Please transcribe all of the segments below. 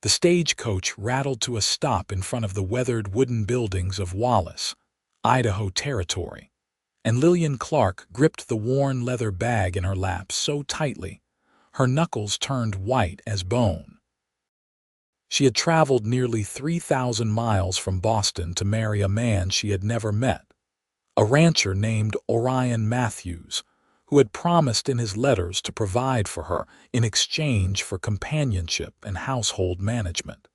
The stagecoach rattled to a stop in front of the weathered wooden buildings of Wallace, Idaho Territory, and Lillian Clarke gripped the worn leather bag in her lap so tightly, her knuckles turned white as bone. She had traveled nearly 3,000 miles from Boston to marry a man she had never met, a rancher named Orion Matthews, who had promised in his letters to provide for her in exchange for companionship and household management.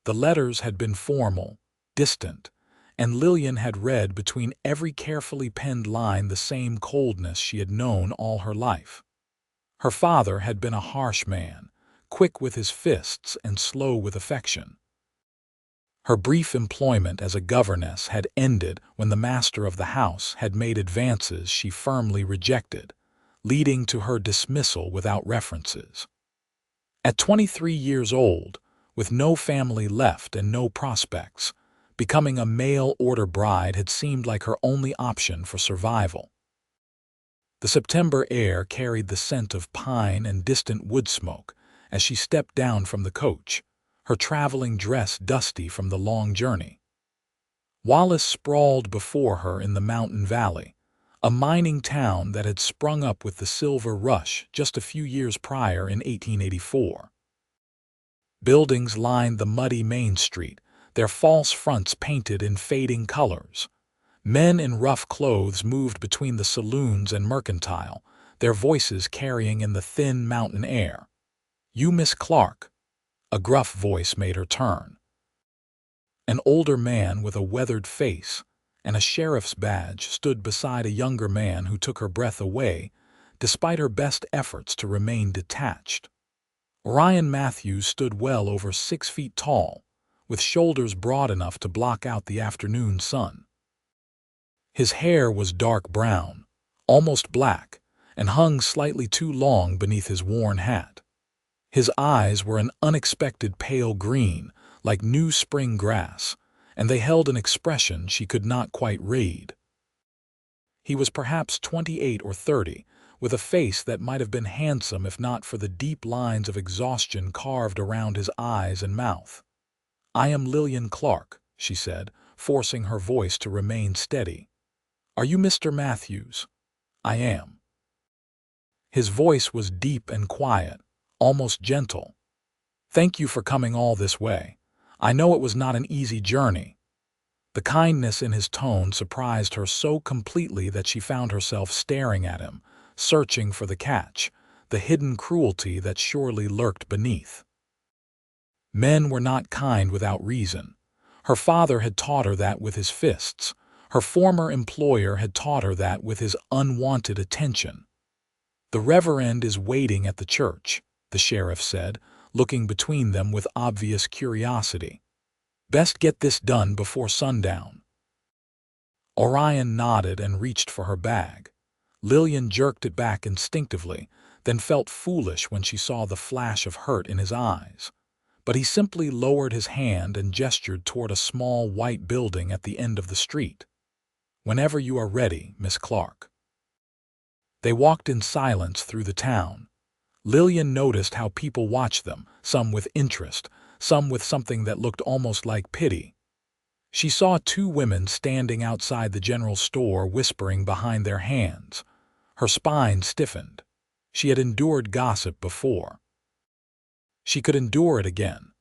The letters had been formal, distant, and Lillian had read between every carefully penned line the same coldness she had known all her life. Her father had been a harsh man, quick with his fists and slow with affection. Her brief employment as a governess had ended when the master of the house had made advances she firmly rejected, leading to her dismissal without references. At 23 years old, with no family left and no prospects, becoming a mail-order bride had seemed like her only option for survival. The September air carried the scent of pine and distant wood smoke as she stepped down from the coach, her traveling dress dusty from the long journey. Wallace sprawled before her in the mountain valley, a mining town that had sprung up with the silver rush just a few years prior in 1884. Buildings lined the muddy main street, their false fronts painted in fading colors. Men in rough clothes moved between the saloons and mercantile, their voices carrying in the thin mountain air. "You, Miss Clarke?" A gruff voice made her turn. An older man with a weathered face and a sheriff's badge stood beside a younger man who took her breath away, despite her best efforts to remain detached. Orion Matthews stood well over 6 feet tall, with shoulders broad enough to block out the afternoon sun. His hair was dark brown, almost black, and hung slightly too long beneath his worn hat. His eyes were an unexpected pale green, like new spring grass, and they held an expression she could not quite read. He was perhaps 28 or 30, with a face that might have been handsome if not for the deep lines of exhaustion carved around his eyes and mouth. "I am Lillian Clarke," she said, forcing her voice to remain steady. "Are you Mr. Matthews?" "I am." His voice was deep and quiet, almost gentle. "Thank you for coming all this way. I know it was not an easy journey." The kindness in his tone surprised her so completely that she found herself staring at him, searching for the catch, the hidden cruelty that surely lurked beneath. Men were not kind without reason. Her father had taught her that with his fists. Her former employer had taught her that with his unwanted attention. "The Reverend is waiting at the church," the sheriff said, looking between them with obvious curiosity. "Best get this done before sundown." Orion nodded and reached for her bag. Lillian jerked it back instinctively, then felt foolish when she saw the flash of hurt in his eyes. But he simply lowered his hand and gestured toward a small white building at the end of the street. "Whenever you are ready, Miss Clarke." They walked in silence through the town. Lillian noticed how people watched them, some with interest, some with something that looked almost like pity. She saw 2 women standing outside the general store whispering behind their hands. Her spine stiffened. She had endured gossip before. She could endure it again.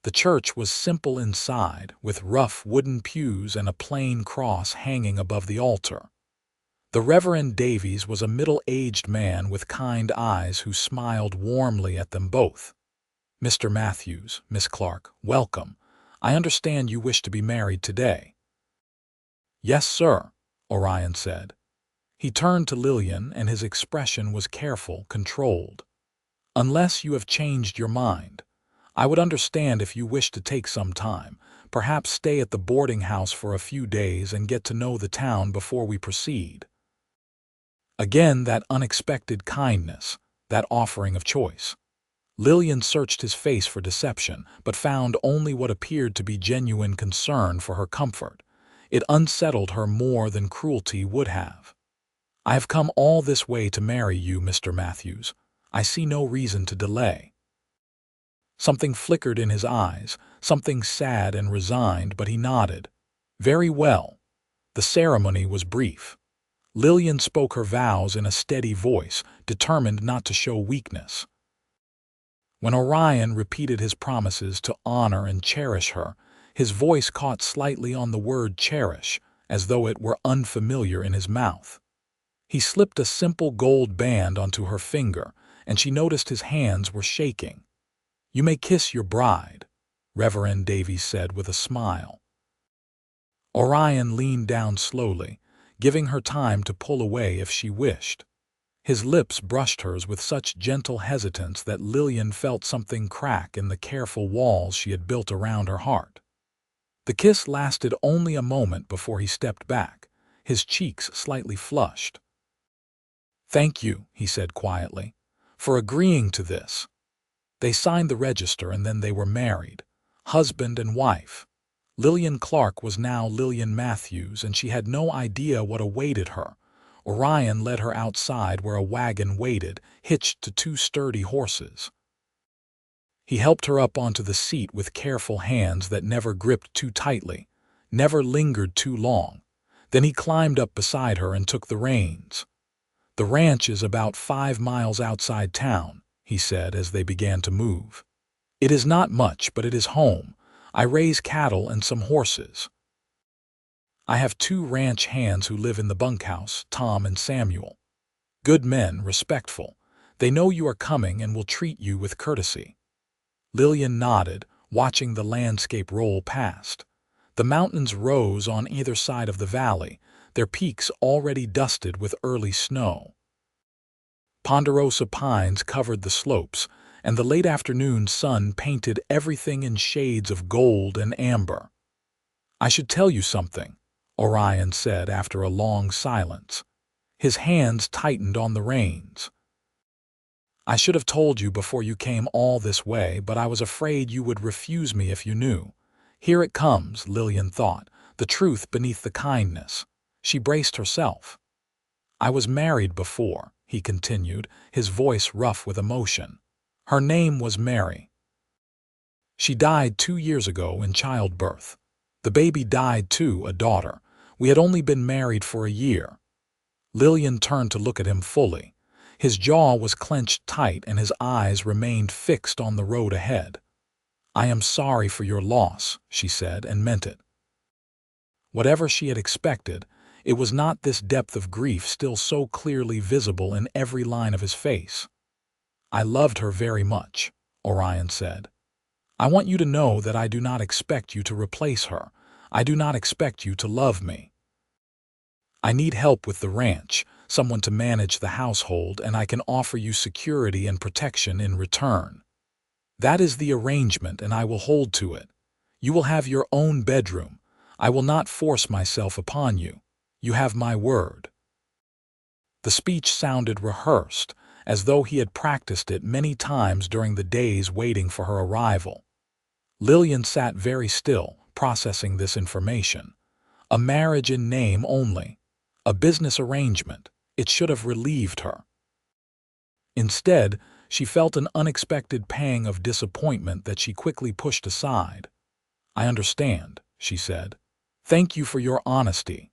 The church was simple inside, with rough wooden pews and a plain cross hanging above the altar. The Reverend Davies was a middle-aged man with kind eyes who smiled warmly at them both. "Mr. Matthews, Miss Clarke, welcome. I understand you wish to be married today." "Yes, sir," Orion said. He turned to Lillian, and his expression was careful, controlled. "Unless you have changed your mind. I would understand if you wish to take some time, perhaps stay at the boarding house for a few days and get to know the town before we proceed." Again that unexpected kindness, that offering of choice. Lillian searched his face for deception, but found only what appeared to be genuine concern for her comfort. It unsettled her more than cruelty would have. "I have come all this way to marry you, Mr. Matthews. I see no reason to delay." Something flickered in his eyes, something sad and resigned, but he nodded. Very well. The ceremony was brief. Lillian spoke her vows in a steady voice, determined not to show weakness. When Orion repeated his promises to honor and cherish her, his voice caught slightly on the word cherish, as though it were unfamiliar in his mouth. He slipped a simple gold band onto her finger, and she noticed his hands were shaking. "You may kiss your bride," Reverend Davies said with a smile. Orion leaned down slowly, giving her time to pull away if she wished. His lips brushed hers with such gentle hesitance that Lillian felt something crack in the careful walls she had built around her heart. The kiss lasted only a moment before he stepped back, his cheeks slightly flushed. "Thank you," he said quietly, "for agreeing to this." They signed the register and then they were married, husband and wife. Lillian Clarke was now Lillian Matthews, and she had no idea what awaited her. Orion led her outside where a wagon waited, hitched to two sturdy horses. He helped her up onto the seat with careful hands that never gripped too tightly, never lingered too long. Then he climbed up beside her and took the reins. "The ranch is about 5 miles outside town," he said as they began to move. "It is not much, but it is home. I raise cattle and some horses. I have 2 ranch hands who live in the bunkhouse, Tom and Samuel. Good men, respectful. They know you are coming and will treat you with courtesy." Lillian nodded, watching the landscape roll past. The mountains rose on either side of the valley, their peaks already dusted with early snow. Ponderosa pines covered the slopes, and the late afternoon sun painted everything in shades of gold and amber. "I should tell you something," Orion said after a long silence. His hands tightened on the reins. "I should have told you before you came all this way, but I was afraid you would refuse me if you knew. Here it comes," Lillian thought, the truth beneath the kindness. She braced herself. "I was married before," he continued, his voice rough with emotion. "Her name was Mary. She died 2 years ago in childbirth. The baby died too, a daughter. We had only been married for a year." Lillian turned to look at him fully. His jaw was clenched tight and his eyes remained fixed on the road ahead. "I am sorry for your loss," she said, and meant it. Whatever she had expected, it was not this depth of grief still so clearly visible in every line of his face. "I loved her very much," Orion said. "I want you to know that I do not expect you to replace her. I do not expect you to love me. I need help with the ranch, someone to manage the household, and I can offer you security and protection in return. That is the arrangement, and I will hold to it. You will have your own bedroom. I will not force myself upon you. You have my word." The speech sounded rehearsed, as though he had practiced it many times during the days waiting for her arrival. Lillian sat very still, processing this information. A marriage in name only. A business arrangement. It should have relieved her. Instead, she felt an unexpected pang of disappointment that she quickly pushed aside. "I understand," she said. "Thank you for your honesty."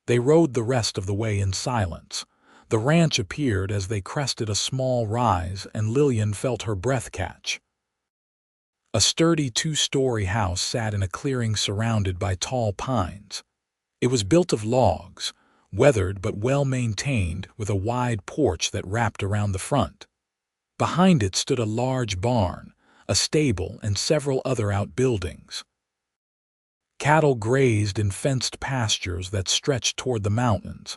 They rode the rest of the way in silence. The ranch appeared as they crested a small rise, and Lillian felt her breath catch. A sturdy 2-story house sat in a clearing surrounded by tall pines. It was built of logs, weathered but well-maintained, with a wide porch that wrapped around the front. Behind it stood a large barn, a stable, and several other outbuildings. Cattle grazed in fenced pastures that stretched toward the mountains.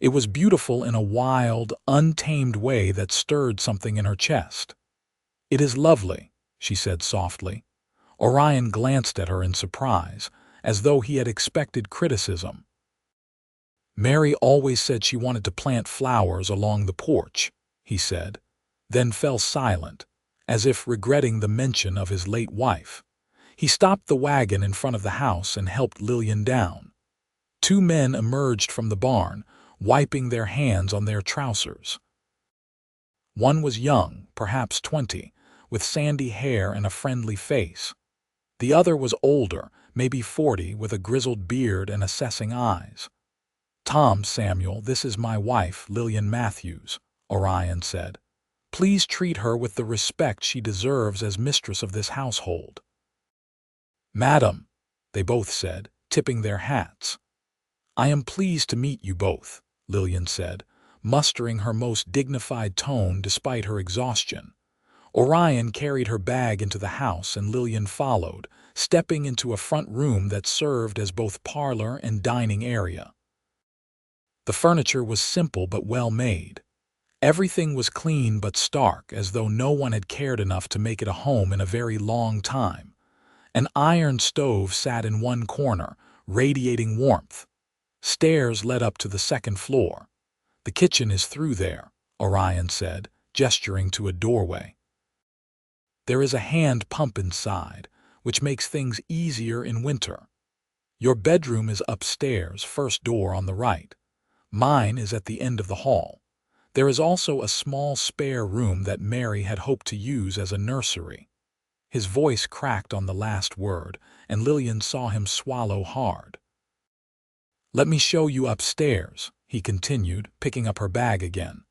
It was beautiful in a wild, untamed way that stirred something in her chest. "It is lovely," she said softly. Orion glanced at her in surprise, as though he had expected criticism. "Mary always said she wanted to plant flowers along the porch," he said, then fell silent, as if regretting the mention of his late wife. He stopped the wagon in front of the house and helped Lillian down. 2 men emerged from the barn, wiping their hands on their trousers. One was young, perhaps 20, with sandy hair and a friendly face. The other was older, maybe 40, with a grizzled beard and assessing eyes. "Tom, Samuel, this is my wife, Lillian Matthews," Orion said. "Please treat her with the respect she deserves as mistress of this household." "Madam," they both said, tipping their hats. "I am pleased to meet you both," Lillian said, mustering her most dignified tone despite her exhaustion. Orion carried her bag into the house and Lillian followed, stepping into a front room that served as both parlor and dining area. The furniture was simple but well made. Everything was clean but stark, as though no one had cared enough to make it a home in a very long time. An iron stove sat in one corner, radiating warmth. Stairs led up to the second floor. "The kitchen is through there," Orion said, gesturing to a doorway. "There is a hand pump inside, which makes things easier in winter. Your bedroom is upstairs, first door on the right. Mine is at the end of the hall. There is also a small spare room that Mary had hoped to use as a nursery." His voice cracked on the last word, and Lillian saw him swallow hard. "Let me show you upstairs," he continued, picking up her bag again.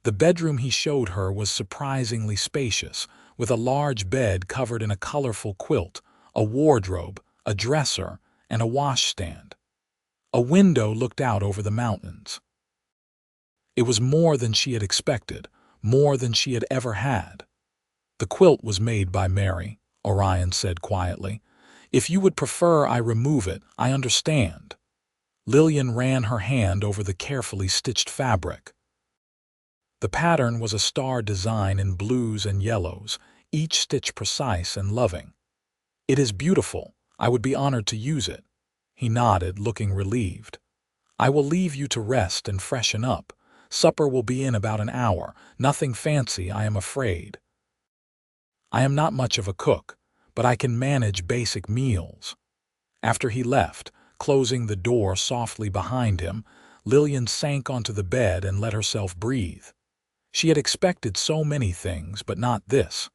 The bedroom he showed her was surprisingly spacious, with a large bed covered in a colorful quilt, a wardrobe, a dresser, and a washstand. A window looked out over the mountains. It was more than she had expected, more than she had ever had. "The quilt was made by Mary," Orion said quietly. "If you would prefer I remove it, I understand." Lillian ran her hand over the carefully stitched fabric. The pattern was a star design in blues and yellows, each stitch precise and loving. "It is beautiful. I would be honored to use it." He nodded, looking relieved. "I will leave you to rest and freshen up. Supper will be in about an hour. Nothing fancy, I am afraid." "I am not much of a cook, but I can manage basic meals." After he left, closing the door softly behind him, Lillian sank onto the bed and let herself breathe. She had expected so many things, but not this.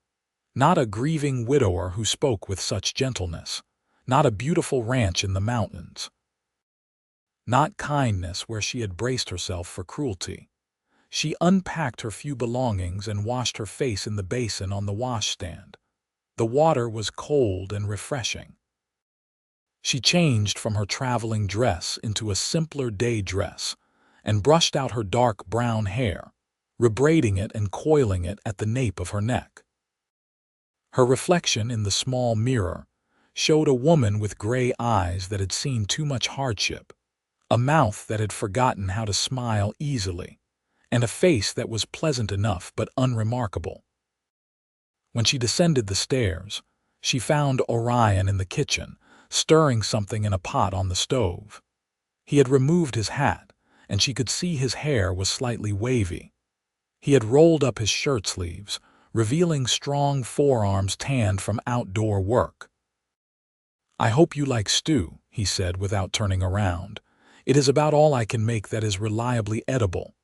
Not a grieving widower who spoke with such gentleness. Not a beautiful ranch in the mountains. Not kindness where she had braced herself for cruelty. She unpacked her few belongings and washed her face in the basin on the washstand. The water was cold and refreshing. She changed from her traveling dress into a simpler day dress and brushed out her dark brown hair, rebraiding it and coiling it at the nape of her neck. Her reflection in the small mirror showed a woman with gray eyes that had seen too much hardship, a mouth that had forgotten how to smile easily, and a face that was pleasant enough but unremarkable. When she descended the stairs, she found Orion in the kitchen, stirring something in a pot on the stove. He had removed his hat, and she could see his hair was slightly wavy. He had rolled up his shirt sleeves, revealing strong forearms tanned from outdoor work. "I hope you like stew," he said without turning around. "It is about all I can make that is reliably edible."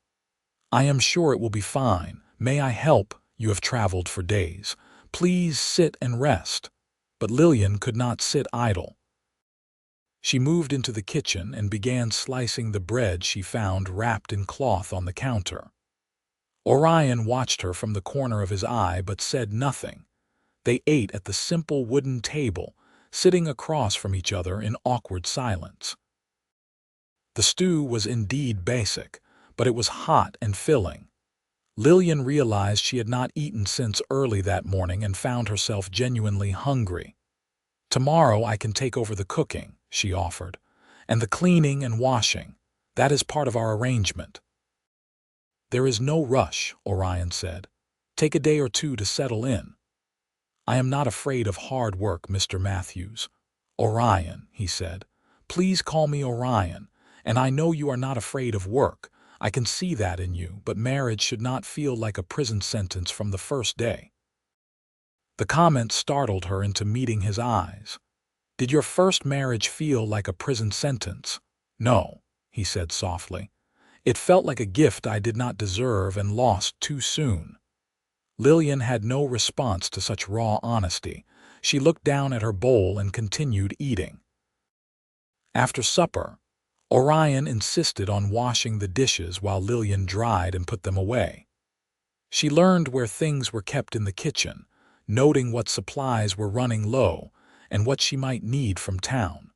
"I am sure it will be fine. May I help? You have traveled for days. Please sit and rest." But Lillian could not sit idle. She moved into the kitchen and began slicing the bread she found wrapped in cloth on the counter. Orion watched her from the corner of his eye but said nothing. They ate at the simple wooden table, sitting across from each other in awkward silence. The stew was indeed basic, but it was hot and filling. Lillian realized she had not eaten since early that morning and found herself genuinely hungry. "Tomorrow I can take over the cooking," she offered, "and the cleaning and washing. That is part of our arrangement." "There is no rush," Orion said. "Take a day or two to settle in." "I am not afraid of hard work, Mr. Matthews." "Orion," he said. "Please call me Orion, and I know you are not afraid of work. I can see that in you, but marriage should not feel like a prison sentence from the first day." The comment startled her into meeting his eyes. "Did your first marriage feel like a prison sentence?" "No," he said softly. "It felt like a gift I did not deserve and lost too soon." Lillian had no response to such raw honesty. She looked down at her bowl and continued eating. After supper, Orion insisted on washing the dishes while Lillian dried and put them away. She learned where things were kept in the kitchen, noting what supplies were running low and what she might need from town.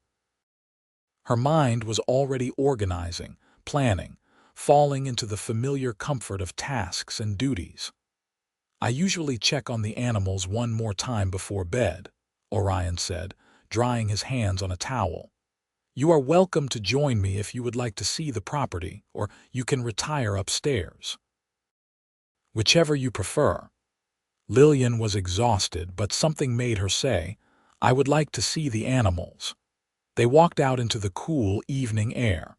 Her mind was already organizing, planning, falling into the familiar comfort of tasks and duties. "I usually check on the animals one more time before bed," Orion said, drying his hands on a towel. "You are welcome to join me if you would like to see the property, or you can retire upstairs. Whichever you prefer." Lillian was exhausted, but something made her say, "I would like to see the animals." They walked out into the cool evening air.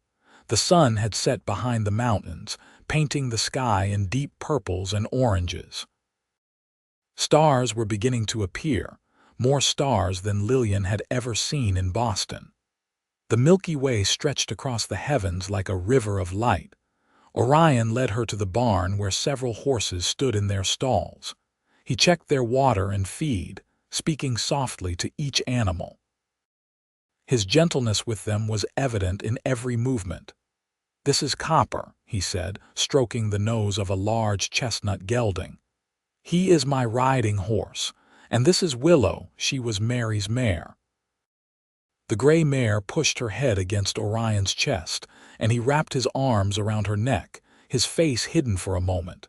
The sun had set behind the mountains, painting the sky in deep purples and oranges. Stars were beginning to appear, more stars than Lillian had ever seen in Boston. The Milky Way stretched across the heavens like a river of light. Orion led her to the barn where several horses stood in their stalls. He checked their water and feed, speaking softly to each animal. His gentleness with them was evident in every movement. "This is Copper," he said, stroking the nose of a large chestnut gelding. "He is my riding horse, and this is Willow. She was Mary's mare." The gray mare pushed her head against Orion's chest, and he wrapped his arms around her neck, his face hidden for a moment.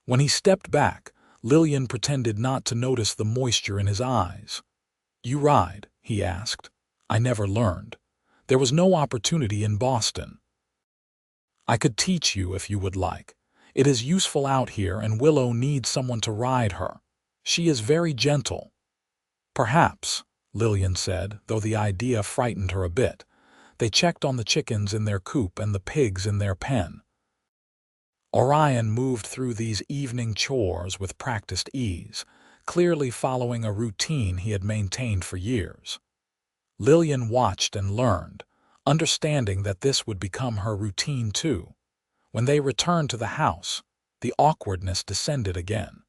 When he stepped back, Lillian pretended not to notice the moisture in his eyes. "You ride?" he asked. "I never learned. There was no opportunity in Boston." "I could teach you if you would like. It is useful out here, and Willow needs someone to ride her. She is very gentle." "Perhaps," Lillian said, though the idea frightened her a bit. They checked on the chickens in their coop and the pigs in their pen. Orion moved through these evening chores with practiced ease, clearly following a routine he had maintained for years. Lillian watched and learned, understanding that this would become her routine too. When they returned to the house, the awkwardness descended again.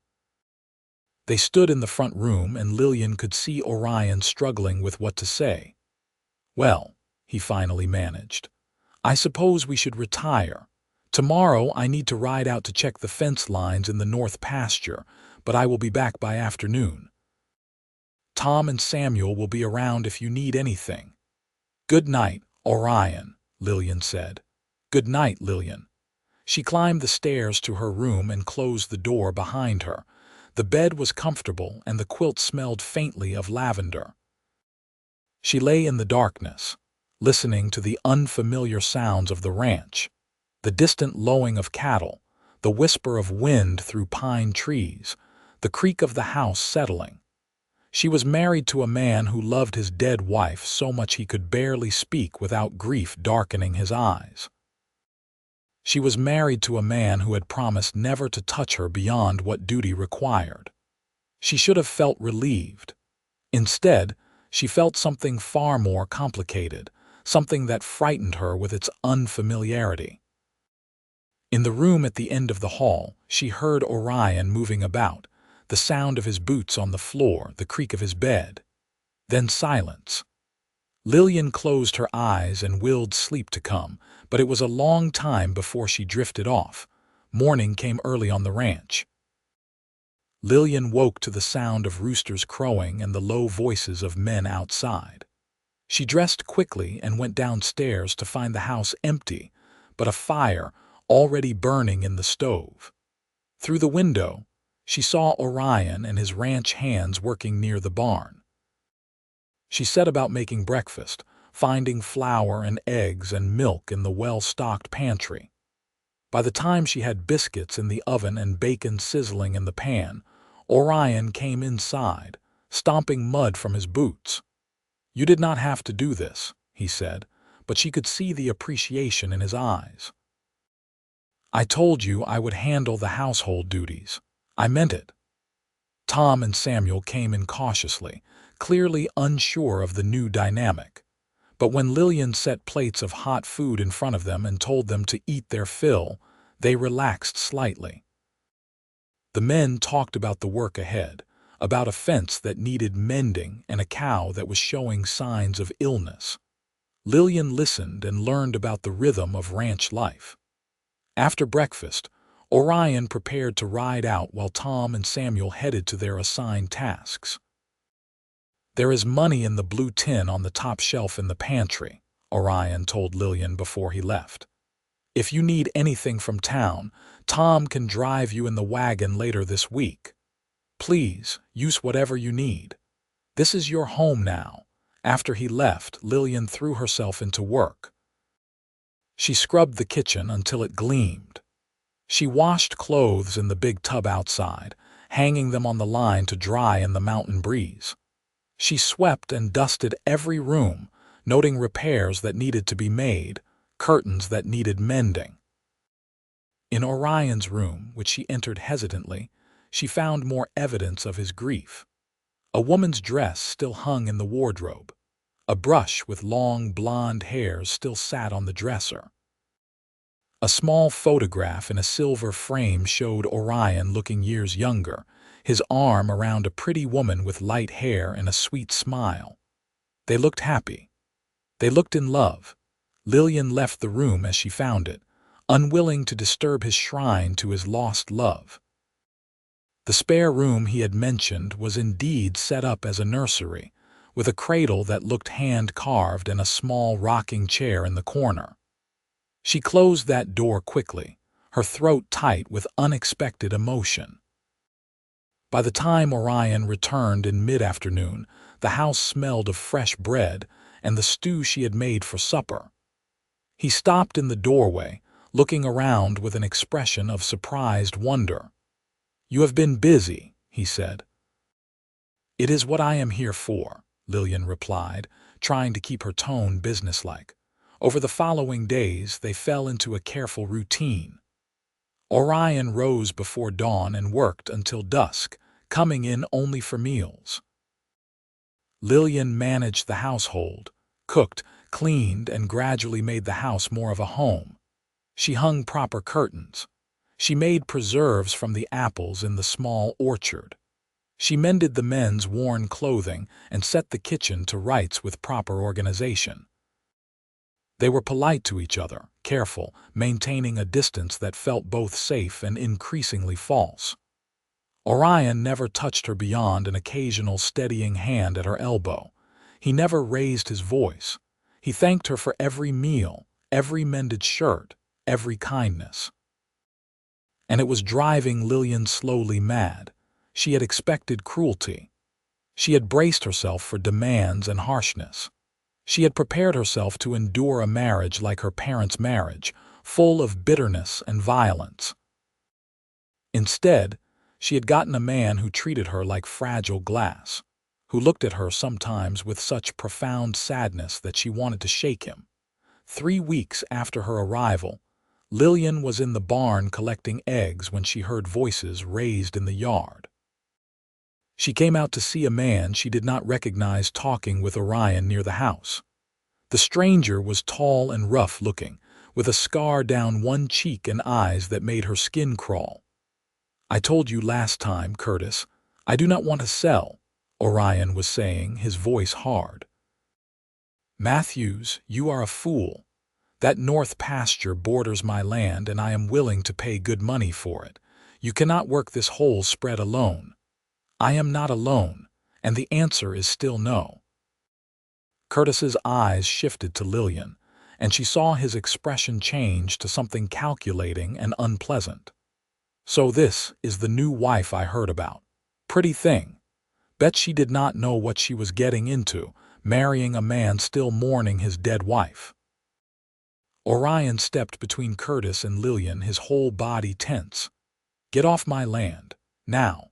They stood in the front room, and Lillian could see Orion struggling with what to say. "Well," he finally managed, "I suppose we should retire. Tomorrow I need to ride out to check the fence lines in the north pasture, but I will be back by afternoon. Tom and Samuel will be around if you need anything." "Good night, Orion," Lillian said. "Good night, Lillian." She climbed the stairs to her room and closed the door behind her. The bed was comfortable, and the quilt smelled faintly of lavender. She lay in the darkness, listening to the unfamiliar sounds of the ranch, the distant lowing of cattle, the whisper of wind through pine trees, the creak of the house settling. She was married to a man who loved his dead wife so much he could barely speak without grief darkening his eyes. She was married to a man who had promised never to touch her beyond what duty required. She should have felt relieved. Instead, she felt something far more complicated, something that frightened her with its unfamiliarity. In the room at the end of the hall, she heard Orion moving about, the sound of his boots on the floor, the creak of his bed. Then silence. Lillian closed her eyes and willed sleep to come, but it was a long time before she drifted off. Morning came early on the ranch. Lillian woke to the sound of roosters crowing and the low voices of men outside. She dressed quickly and went downstairs to find the house empty, but a fire already burning in the stove. Through the window, she saw Orion and his ranch hands working near the barn. She set about making breakfast, finding flour and eggs and milk in the well-stocked pantry. By the time she had biscuits in the oven and bacon sizzling in the pan, Orion came inside, stomping mud from his boots. "You did not have to do this," he said, but she could see the appreciation in his eyes. "I told you I would handle the household duties. I meant it." Tom and Samuel came in cautiously, clearly unsure of the new dynamic. But when Lillian set plates of hot food in front of them and told them to eat their fill, they relaxed slightly. The men talked about the work ahead, about a fence that needed mending and a cow that was showing signs of illness. Lillian listened and learned about the rhythm of ranch life. After breakfast, Orion prepared to ride out while Tom and Samuel headed to their assigned tasks. "There is money in the blue tin on the top shelf in the pantry," Orion told Lillian before he left. "If you need anything from town, Tom can drive you in the wagon later this week. Please, use whatever you need. This is your home now." After he left, Lillian threw herself into work. She scrubbed the kitchen until it gleamed. She washed clothes in the big tub outside, hanging them on the line to dry in the mountain breeze. She swept and dusted every room, noting repairs that needed to be made, curtains that needed mending. In Orion's room, which she entered hesitantly, she found more evidence of his grief. A woman's dress still hung in the wardrobe. A brush with long blonde hairs still sat on the dresser. A small photograph in a silver frame showed Orion looking years younger, his arm around a pretty woman with light hair and a sweet smile. They looked happy. They looked in love. Lillian left the room as she found it, unwilling to disturb his shrine to his lost love. The spare room he had mentioned was indeed set up as a nursery, with a cradle that looked hand-carved and a small rocking chair in the corner. She closed that door quickly, her throat tight with unexpected emotion. By the time Orion returned in mid-afternoon, the house smelled of fresh bread and the stew she had made for supper. He stopped in the doorway, looking around with an expression of surprised wonder. "You have been busy," he said. "It is what I am here for," Lillian replied, trying to keep her tone businesslike. Over the following days, they fell into a careful routine. Orion rose before dawn and worked until dusk, coming in only for meals. Lillian managed the household, cooked, cleaned, and gradually made the house more of a home. She hung proper curtains. She made preserves from the apples in the small orchard. She mended the men's worn clothing and set the kitchen to rights with proper organization. They were polite to each other, careful, maintaining a distance that felt both safe and increasingly false. Orion never touched her beyond an occasional steadying hand at her elbow. He never raised his voice. He thanked her for every meal, every mended shirt, every kindness. And it was driving Lillian slowly mad. She had expected cruelty. She had braced herself for demands and harshness. She had prepared herself to endure a marriage like her parents' marriage, full of bitterness and violence. Instead, she had gotten a man who treated her like fragile glass, who looked at her sometimes with such profound sadness that she wanted to shake him. 3 weeks after her arrival, Lillian was in the barn collecting eggs when she heard voices raised in the yard. She came out to see a man she did not recognize talking with Orion near the house. The stranger was tall and rough-looking, with a scar down one cheek and eyes that made her skin crawl. "I told you last time, Curtis, I do not want to sell," Orion was saying, his voice hard. "Matthews, you are a fool. That north pasture borders my land and I am willing to pay good money for it. You cannot work this whole spread alone." "I am not alone, and the answer is still no." Curtis's eyes shifted to Lillian, and she saw his expression change to something calculating and unpleasant. "So this is the new wife I heard about. Pretty thing. Bet she did not know what she was getting into, marrying a man still mourning his dead wife." Orion stepped between Curtis and Lillian, his whole body tense. "Get off my land, now."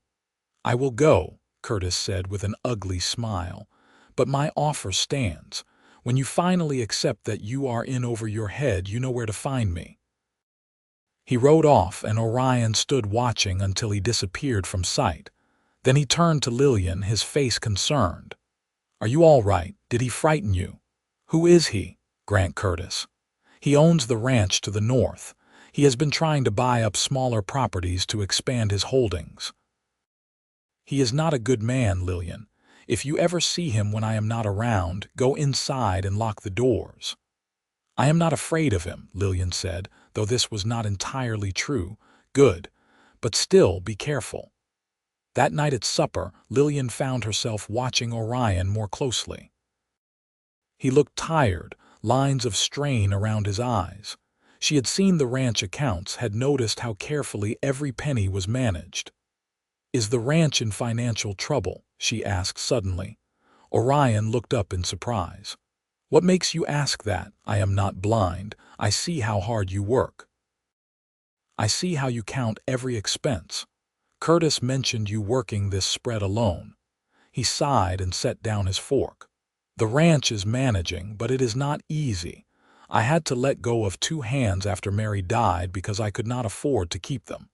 "I will go," Curtis said with an ugly smile, "but my offer stands. When you finally accept that you are in over your head, you know where to find me." He rode off, and Orion stood watching until he disappeared from sight. Then he turned to Lillian, his face concerned. "Are you all right? Did he frighten you?" "Who is he?" Grant Curtis. "He owns the ranch to the north. He has been trying to buy up smaller properties to expand his holdings. He is not a good man, Lillian. If you ever see him when I am not around, go inside and lock the doors. I am not afraid of him, Lillian said, though this was not entirely true. Good, but still be careful. That night at supper, Lillian found herself watching Orion more closely. He looked tired, lines of strain around his eyes. She had seen the ranch accounts, had noticed how carefully every penny was managed. "Is the ranch in financial trouble?" she asked suddenly. Orion looked up in surprise. "What makes you ask that? I am not blind. I see how hard you work. I see how you count every expense. Curtis mentioned you working this spread alone." He sighed and set down his fork. "The ranch is managing, but it is not easy. I had to let go of 2 hands after Mary died because I could not afford to keep them.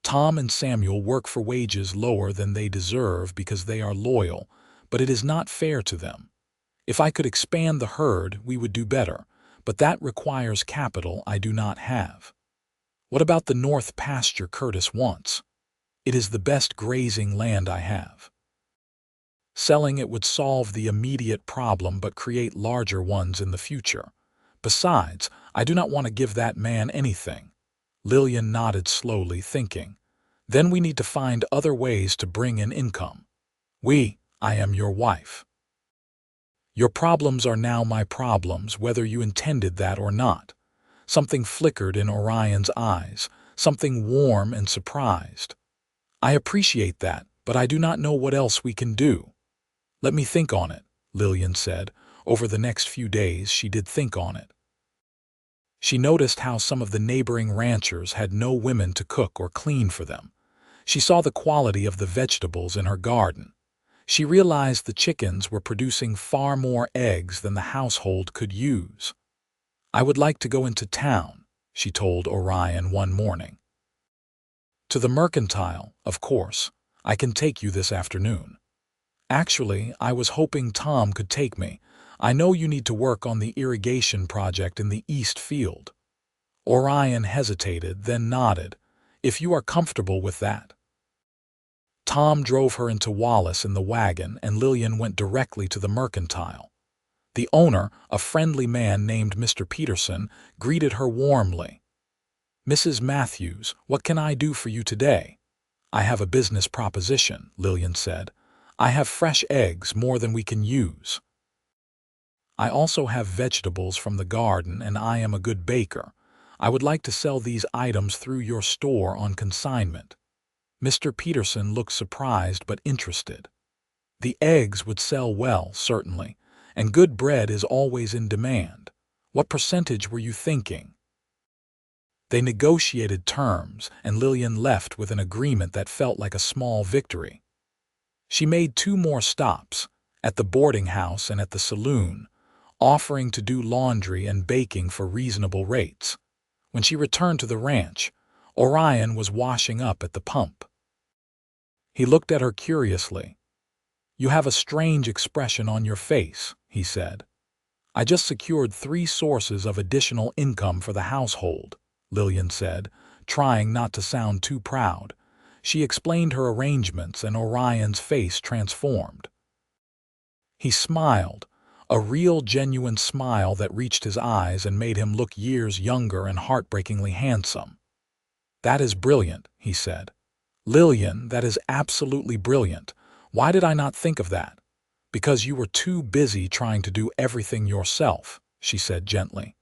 Tom and Samuel work for wages lower than they deserve because they are loyal, but it is not fair to them. If I could expand the herd, we would do better, but that requires capital I do not have. What about the north pasture Curtis wants? It is the best grazing land I have. Selling it would solve the immediate problem but create larger ones in the future. Besides, I do not want to give that man anything." Lillian nodded slowly, thinking. "Then we need to find other ways to bring in income. I am your wife. Your problems are now my problems, whether you intended that or not." Something flickered in Orion's eyes, something warm and surprised. "I appreciate that, but I do not know what else we can do." "Let me think on it," Lillian said. Over the next few days, she did think on it. She noticed how some of the neighboring ranchers had no women to cook or clean for them. She saw the quality of the vegetables in her garden. She realized the chickens were producing far more eggs than the household could use. "I would like to go into town," she told Orion one morning. "To the mercantile, of course. I can take you this afternoon." "Actually, I was hoping Tom could take me. I know you need to work on the irrigation project in the East Field." Orion hesitated, then nodded. "If you are comfortable with that." Tom drove her into Wallace in the wagon, and Lillian went directly to the mercantile. The owner, a friendly man named Mr. Peterson, greeted her warmly. "Mrs. Matthews, what can I do for you today?" "I have a business proposition," Lillian said. "I have fresh eggs, more than we can use. I also have vegetables from the garden, and I am a good baker. I would like to sell these items through your store on consignment." Mr. Peterson looked surprised but interested. The eggs would sell well, certainly, and good bread is always in demand. "What percentage were you thinking?" They negotiated terms, and Lillian left with an agreement that felt like a small victory. She made 2 more stops, at the boarding house and at the saloon, offering to do laundry and baking for reasonable rates. When she returned to the ranch, Orion was washing up at the pump. He looked at her curiously. "You have a strange expression on your face," he said. "I just secured 3 sources of additional income for the household," Lillian said, trying not to sound too proud. She explained her arrangements, and Orion's face transformed. He smiled, a real genuine smile that reached his eyes and made him look years younger and heartbreakingly handsome. "That is brilliant," he said. "Lillian, that is absolutely brilliant. Why did I not think of that?" "Because you were too busy trying to do everything yourself," she said gently.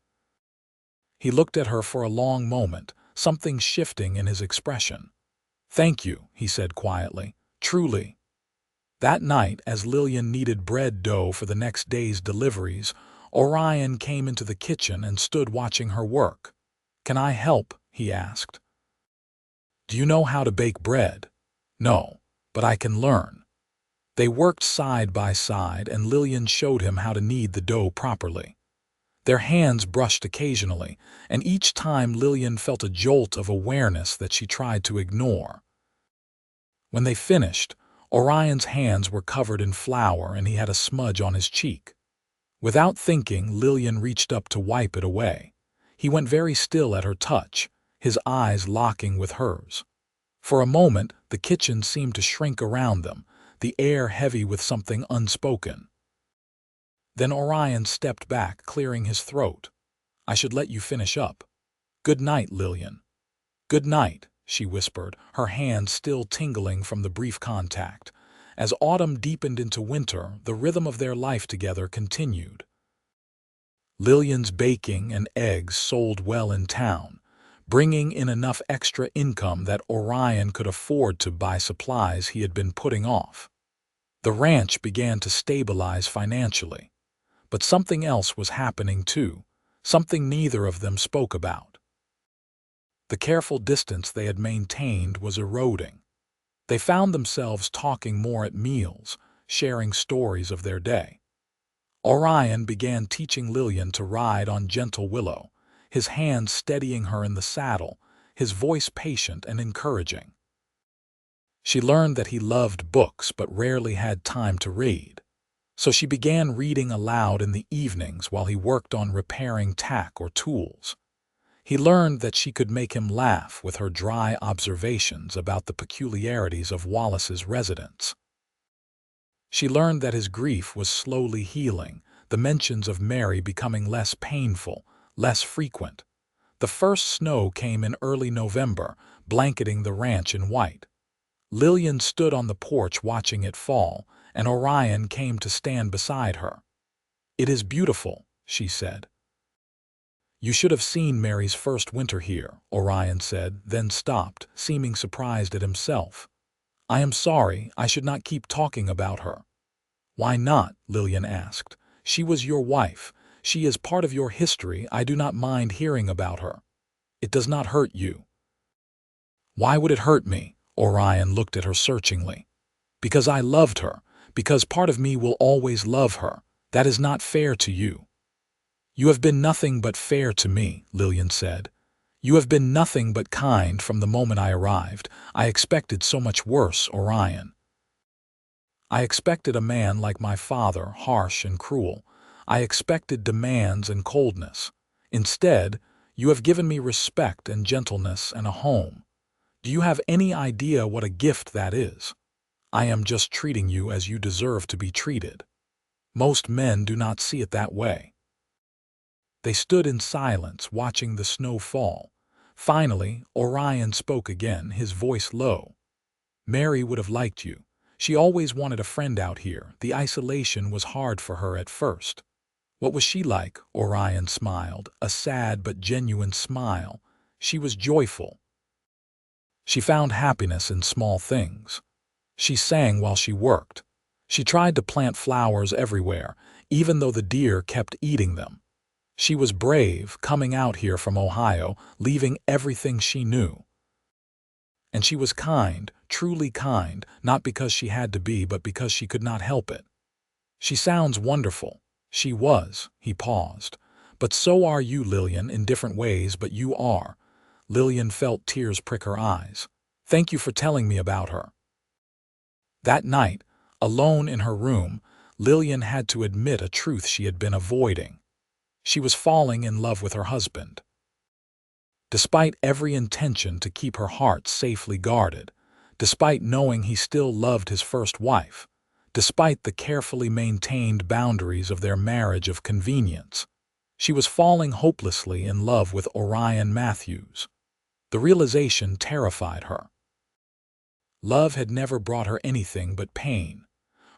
He looked at her for a long moment, something shifting in his expression. "Thank you," he said quietly. "Truly." That night, as Lillian kneaded bread dough for the next day's deliveries, Orion came into the kitchen and stood watching her work. "Can I help?" he asked. "Do you know how to bake bread?" "No, but I can learn." They worked side by side, and Lillian showed him how to knead the dough properly. Their hands brushed occasionally, and each time Lillian felt a jolt of awareness that she tried to ignore. When they finished, Orion's hands were covered in flour and he had a smudge on his cheek. Without thinking, Lillian reached up to wipe it away. He went very still at her touch, his eyes locking with hers. For a moment, the kitchen seemed to shrink around them, the air heavy with something unspoken. Then Orion stepped back, clearing his throat. "I should let you finish up. Good night, Lillian." "Good night," she whispered, her hand still tingling from the brief contact. As autumn deepened into winter, the rhythm of their life together continued. Lillian's baking and eggs sold well in town, bringing in enough extra income that Orion could afford to buy supplies he had been putting off. The ranch began to stabilize financially. But something else was happening too, something neither of them spoke about. The careful distance they had maintained was eroding. They found themselves talking more at meals, sharing stories of their day. Orion began teaching Lillian to ride on Gentle Willow, his hands steadying her in the saddle, his voice patient and encouraging. She learned that he loved books but rarely had time to read. So she began reading aloud in the evenings while he worked on repairing tack or tools. He learned that she could make him laugh with her dry observations about the peculiarities of Wallace's residence. She learned that his grief was slowly healing, the mentions of Mary becoming less painful, less frequent. The first snow came in early November, blanketing the ranch in white. Lillian stood on the porch watching it fall, and Orion came to stand beside her. "It is beautiful," she said. "You should have seen Mary's first winter here," Orion said, then stopped, seeming surprised at himself. "I am sorry, I should not keep talking about her." "Why not?" Lillian asked. "She was your wife. She is part of your history. I do not mind hearing about her. It does not hurt you." "Why would it hurt me?" Orion looked at her searchingly. "Because I loved her. Because part of me will always love her. That is not fair to you." "You have been nothing but fair to me," Lillian said. "You have been nothing but kind from the moment I arrived. I expected so much worse, Orion. I expected a man like my father, harsh and cruel. I expected demands and coldness. Instead, you have given me respect and gentleness and a home. Do you have any idea what a gift that is? I am just treating you as you deserve to be treated. Most men do not see it that way." They stood in silence, watching the snow fall. Finally, Orion spoke again, his voice low. "Mary would have liked you. She always wanted a friend out here. The isolation was hard for her at first." "What was she like?" Orion smiled, a sad but genuine smile. "She was joyful. She found happiness in small things. She sang while she worked. She tried to plant flowers everywhere, even though the deer kept eating them. She was brave, coming out here from Ohio, leaving everything she knew. And she was kind, truly kind, not because she had to be, but because she could not help it. She sounds wonderful." "She was," he paused. "But so are you, Lillian, in different ways, but you are." Lillian felt tears prick her eyes. "Thank you for telling me about her." That night, alone in her room, Lillian had to admit a truth she had been avoiding. She was falling in love with her husband. Despite every intention to keep her heart safely guarded, despite knowing he still loved his first wife, despite the carefully maintained boundaries of their marriage of convenience, she was falling hopelessly in love with Orion Matthews. The realization terrified her. Love had never brought her anything but pain.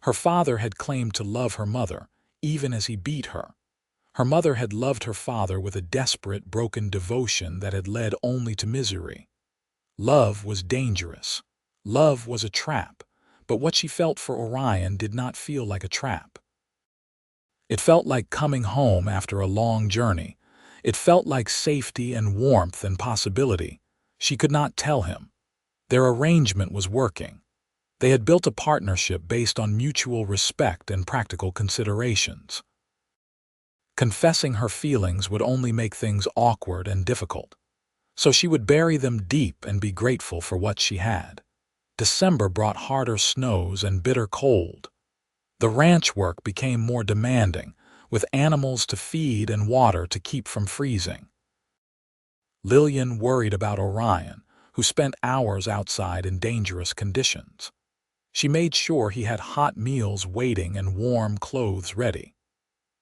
Her father had claimed to love her mother, even as he beat her. Her mother had loved her father with a desperate, broken devotion that had led only to misery. Love was dangerous. Love was a trap, but what she felt for Orion did not feel like a trap. It felt like coming home after a long journey. It felt like safety and warmth and possibility. She could not tell him. Their arrangement was working. They had built a partnership based on mutual respect and practical considerations. Confessing her feelings would only make things awkward and difficult. So she would bury them deep and be grateful for what she had. December brought harder snows and bitter cold. The ranch work became more demanding, with animals to feed and water to keep from freezing. Lillian worried about Orion, who spent hours outside in dangerous conditions. She made sure he had hot meals waiting and warm clothes ready.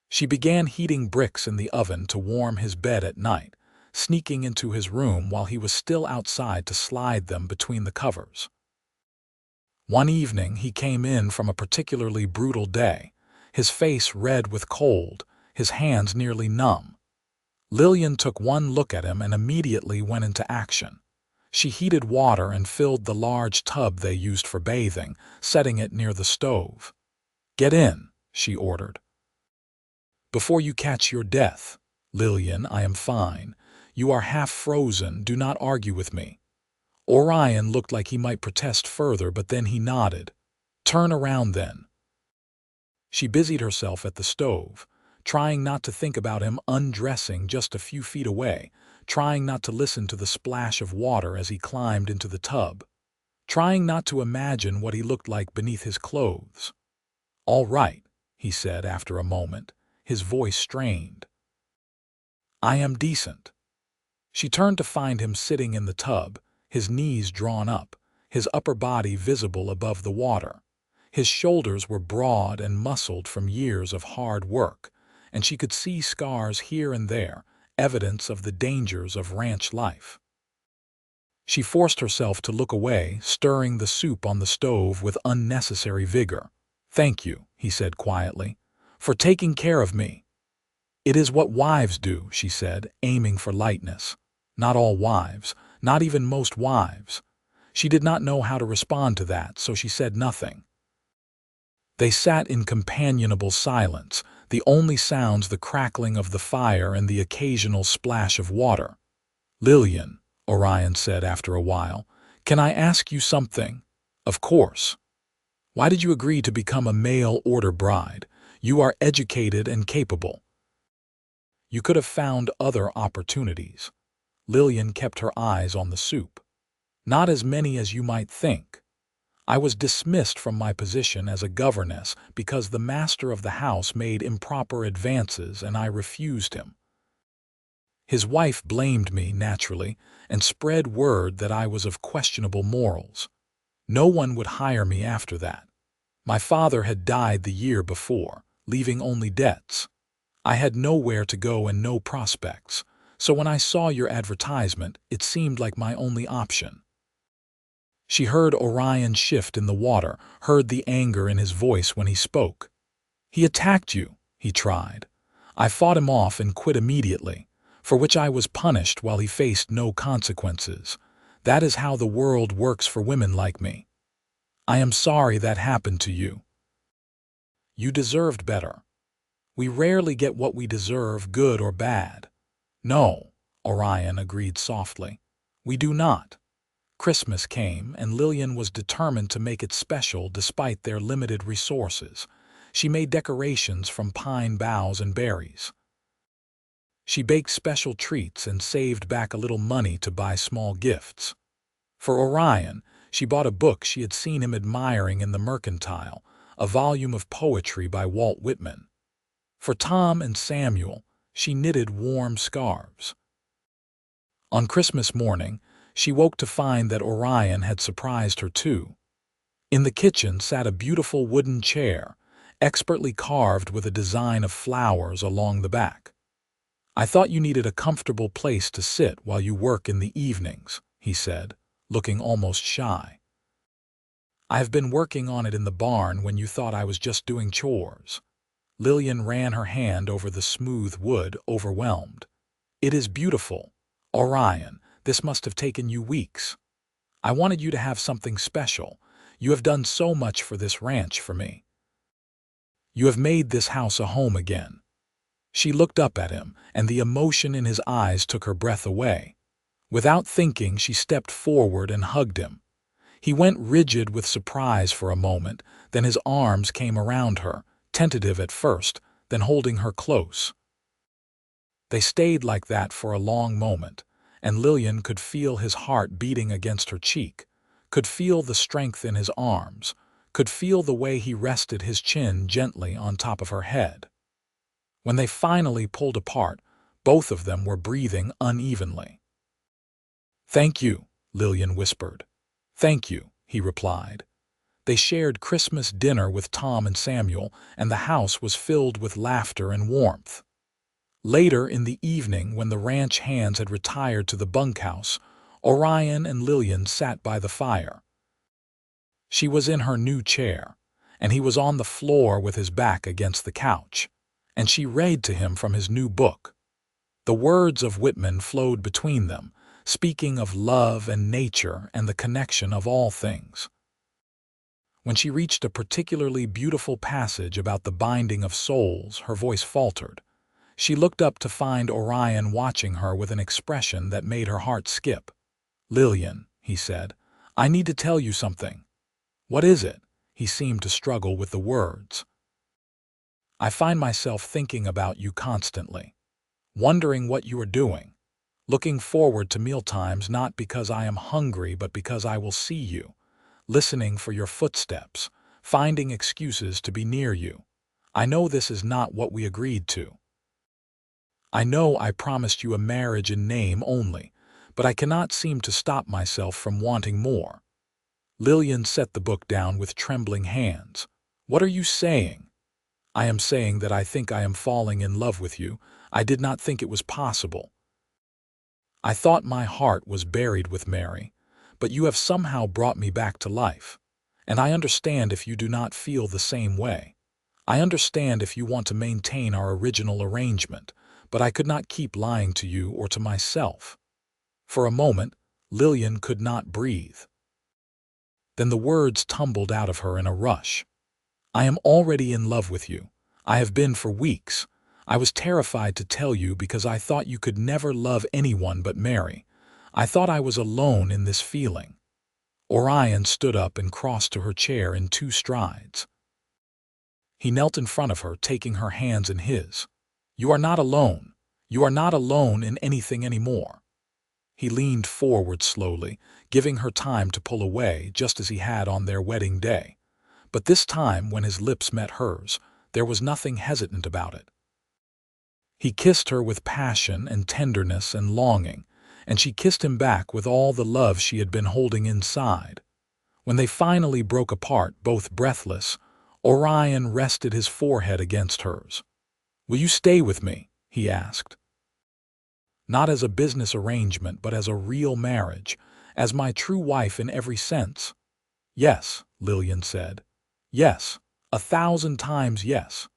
She began heating bricks in the oven to warm his bed at night, sneaking into his room while he was still outside to slide them between the covers. One evening he came in from a particularly brutal day, his face red with cold, his hands nearly numb. Lillian took one look at him and immediately went into action. She heated water and filled the large tub they used for bathing, setting it near the stove. "Get in," she ordered. "Before you catch your death." "Lillian, I am fine. You are half frozen. Do not argue with me." Orion looked like he might protest further, but then he nodded. "Turn around then." She busied herself at the stove, trying not to think about him undressing just a few feet away, trying not to listen to the splash of water as he climbed into the tub, trying not to imagine what he looked like beneath his clothes. "All right," he said after a moment, his voice strained. "I am decent." She turned to find him sitting in the tub, his knees drawn up, his upper body visible above the water. His shoulders were broad and muscled from years of hard work, and she could see scars here and there, evidence of the dangers of ranch life. She forced herself to look away, stirring the soup on the stove with unnecessary vigor. "Thank you," he said quietly, "for taking care of me." "It is what wives do," she said, aiming for lightness. "Not all wives, not even most wives." She did not know how to respond to that, so she said nothing. They sat in companionable silence, the only sounds the crackling of the fire and the occasional splash of water. "Lillian," Orion said after a while, "can I ask you something?" "Of course." "Why did you agree to become a mail-order bride? You are educated and capable." "You could have found other opportunities." Lillian kept her eyes on the soup. "Not as many as you might think. I was dismissed from my position as a governess because the master of the house made improper advances and I refused him. His wife blamed me, naturally, and spread word that I was of questionable morals. No one would hire me after that. My father had died the year before, leaving only debts. I had nowhere to go and no prospects, so when I saw your advertisement, it seemed like my only option." She heard Orion shift in the water, heard the anger in his voice when he spoke. "He attacked you," he tried. "I fought him off and quit immediately, for which I was punished while he faced no consequences. That is how the world works for women like me. I am sorry that happened to you. You deserved better. We rarely get what we deserve, good or bad." "No," Orion agreed softly. "We do not." Christmas came, and Lillian was determined to make it special despite their limited resources. She made decorations from pine boughs and berries. She baked special treats and saved back a little money to buy small gifts. For Orion, she bought a book she had seen him admiring in the mercantile, a volume of poetry by Walt Whitman. For Tom and Samuel, she knitted warm scarves. On Christmas morning, she woke to find that Orion had surprised her too. In the kitchen sat a beautiful wooden chair, expertly carved with a design of flowers along the back. "I thought you needed a comfortable place to sit while you work in the evenings," he said, looking almost shy. "I have been working on it in the barn when you thought I was just doing chores." Lillian ran her hand over the smooth wood, overwhelmed. "It is beautiful. Orion, this must have taken you weeks. I wanted you to have something special. You have done so much for this ranch for me. You have made this house a home again." She looked up at him, and the emotion in his eyes took her breath away. Without thinking, she stepped forward and hugged him. He went rigid with surprise for a moment, then his arms came around her, tentative at first, then holding her close. They stayed like that for a long moment, and Lillian could feel his heart beating against her cheek, could feel the strength in his arms, could feel the way he rested his chin gently on top of her head. When they finally pulled apart, both of them were breathing unevenly. "Thank you," Lillian whispered. "Thank you," he replied. They shared Christmas dinner with Tom and Samuel, and the house was filled with laughter and warmth. Later in the evening, when the ranch hands had retired to the bunkhouse, Orion and Lillian sat by the fire. She was in her new chair, and he was on the floor with his back against the couch, and she read to him from his new book. The words of Whitman flowed between them, speaking of love and nature and the connection of all things. When she reached a particularly beautiful passage about the binding of souls, her voice faltered. She looked up to find Orion watching her with an expression that made her heart skip. "Lillian," he said, "I need to tell you something." "What is it?" He seemed to struggle with the words. "I find myself thinking about you constantly, wondering what you are doing, looking forward to mealtimes not because I am hungry but because I will see you, listening for your footsteps, finding excuses to be near you. I know this is not what we agreed to. I know I promised you a marriage in name only, but I cannot seem to stop myself from wanting more." Lillian set the book down with trembling hands. "What are you saying?" "I am saying that I think I am falling in love with you. I did not think it was possible. I thought my heart was buried with Mary, but you have somehow brought me back to life. And I understand if you do not feel the same way. I understand if you want to maintain our original arrangement, but I could not keep lying to you or to myself." For a moment, Lillian could not breathe. Then the words tumbled out of her in a rush. "I am already in love with you. I have been for weeks. I was terrified to tell you because I thought you could never love anyone but Mary. I thought I was alone in this feeling." Orion stood up and crossed to her chair in 2 strides. He knelt in front of her, taking her hands in his. "You are not alone. You are not alone in anything anymore." He leaned forward slowly, giving her time to pull away, just as he had on their wedding day. But this time, when his lips met hers, there was nothing hesitant about it. He kissed her with passion and tenderness and longing, and she kissed him back with all the love she had been holding inside. When they finally broke apart, both breathless, Orion rested his forehead against hers. "Will you stay with me?" he asked. "Not as a business arrangement, but as a real marriage, as my true wife in every sense." "Yes," Lillian said. "Yes, 1,000 times yes."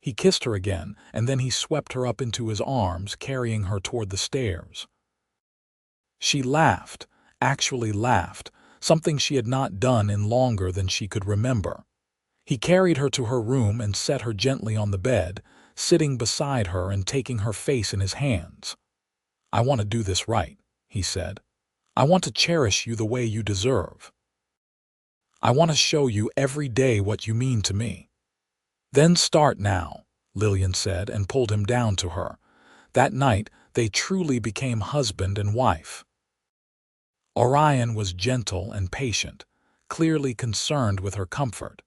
He kissed her again, and then he swept her up into his arms, carrying her toward the stairs. She laughed, actually laughed, something she had not done in longer than she could remember. He carried her to her room and set her gently on the bed, sitting beside her and taking her face in his hands. "I want to do this right," he said. "I want to cherish you the way you deserve. I want to show you every day what you mean to me." "Then start now," Lillian said and pulled him down to her. That night, they truly became husband and wife. Orion was gentle and patient, clearly concerned with her comfort,